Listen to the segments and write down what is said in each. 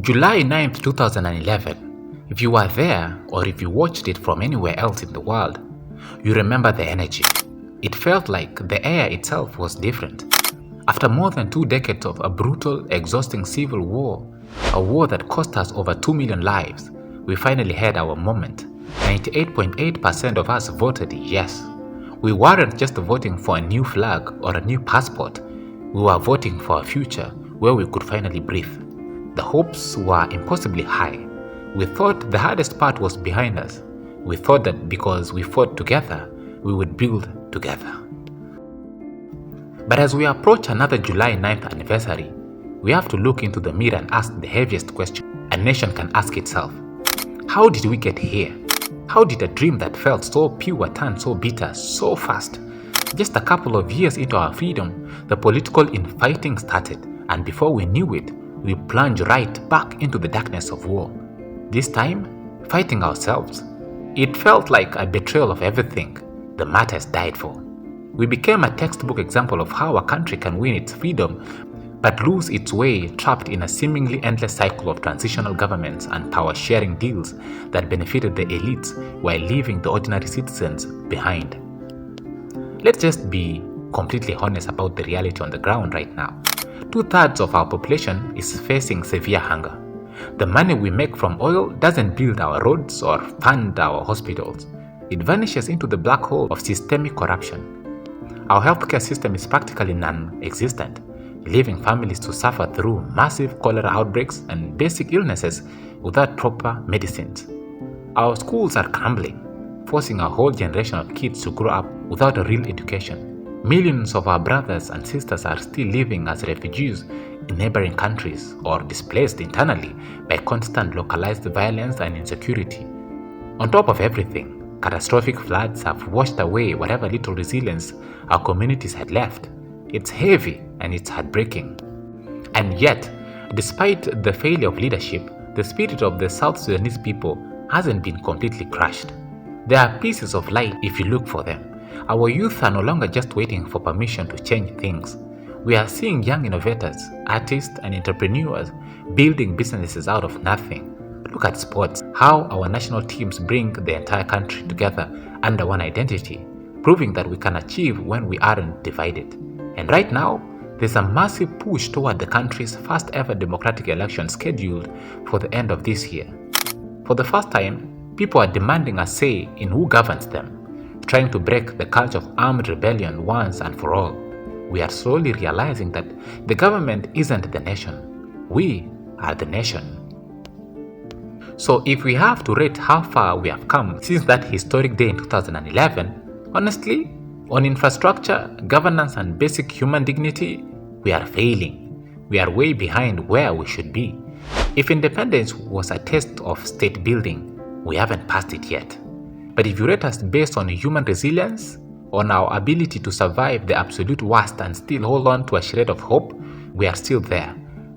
July 9th, 2011. If you were there or if you watched it from anywhere else in the world, you remember the energy. It felt like the air itself was different. After more than 2 decades of a brutal, exhausting civil war, a war that cost us over 2 million lives, we finally had our moment. 98.8% of us voted yes. We weren't just voting for a new flag or a new passport. We were voting for a future where we could finally breathe. The hopes were impossibly high. We thought the hardest part was behind us. We thought that because we fought together, we would build together. But as we approach another July 9th anniversary, we have to look into the mirror and ask the heaviest question a nation can ask itself. How did we get here? How did a dream that felt so pure turn so bitter so fast? Just a couple of years into our freedom, the political infighting started, and before we knew it, we plunged right back into the darkness of war. This time, fighting ourselves. It felt like a betrayal of everything the martyrs died for. We became a textbook example of how a country can win its freedom but lose its way trapped in a seemingly endless cycle of transitional governments and power-sharing deals that benefited the elites while leaving the ordinary citizens behind. Let's just be completely honest about the reality on the ground right now. 2/3 of our population is facing severe hunger. The money we make from oil doesn't build our roads or fund our hospitals. It vanishes into the black hole of systemic corruption. Our healthcare system is practically non-existent, leaving families to suffer through massive cholera outbreaks and basic illnesses without proper medicines. Our schools are crumbling, forcing a whole generation of kids to grow up without a real education. Millions of our brothers and sisters are still living as refugees in neighboring countries or displaced internally by constant localized violence and insecurity. On top of everything, catastrophic floods have washed away whatever little resilience our communities had left. It's heavy and it's heartbreaking. And yet, despite the failure of leadership, the spirit of the South Sudanese people hasn't been completely crushed. There are pieces of light if you look for them. Our youth are no longer just waiting for permission to change things. We are seeing young innovators, artists, and entrepreneurs building businesses out of nothing. Look at sports, how our national teams bring the entire country together under one identity, proving that we can achieve when we aren't divided. And right now, there's a massive push toward the country's first ever democratic election scheduled for the end of this year. For the first time, people are demanding a say in who governs them, trying to break the culture of armed rebellion once and for all. We are slowly realizing that the government isn't the nation. We are the nation. So if we have to rate how far we have come since that historic day in 2011, honestly, on infrastructure, governance, and basic human dignity, we are failing. We are way behind where we should be. If independence was a test of state building, we haven't passed it yet. But if you rate us based on human resilience, on our ability to survive the absolute worst and still hold on to a shred of hope, we are still there.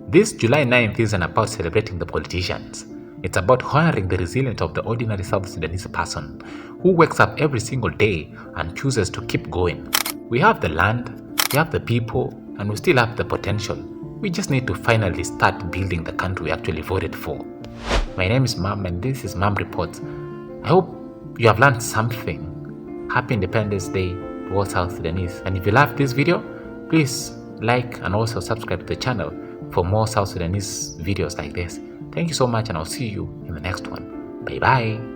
This July 9th isn't about celebrating the politicians. It's about honoring the resilience of the ordinary South Sudanese person who wakes up every single day and chooses to keep going. We have the land, we have the people, and we still have the potential. We just need to finally start building the country we actually voted for. My name is Mam and this is Mam Reports. I hope you have learned something. Happy Independence Day to all South Sudanese. And if you loved this video, please like and also subscribe to the channel for more South Sudanese videos like this. Thank you so much and I'll see you in the next one. Bye bye.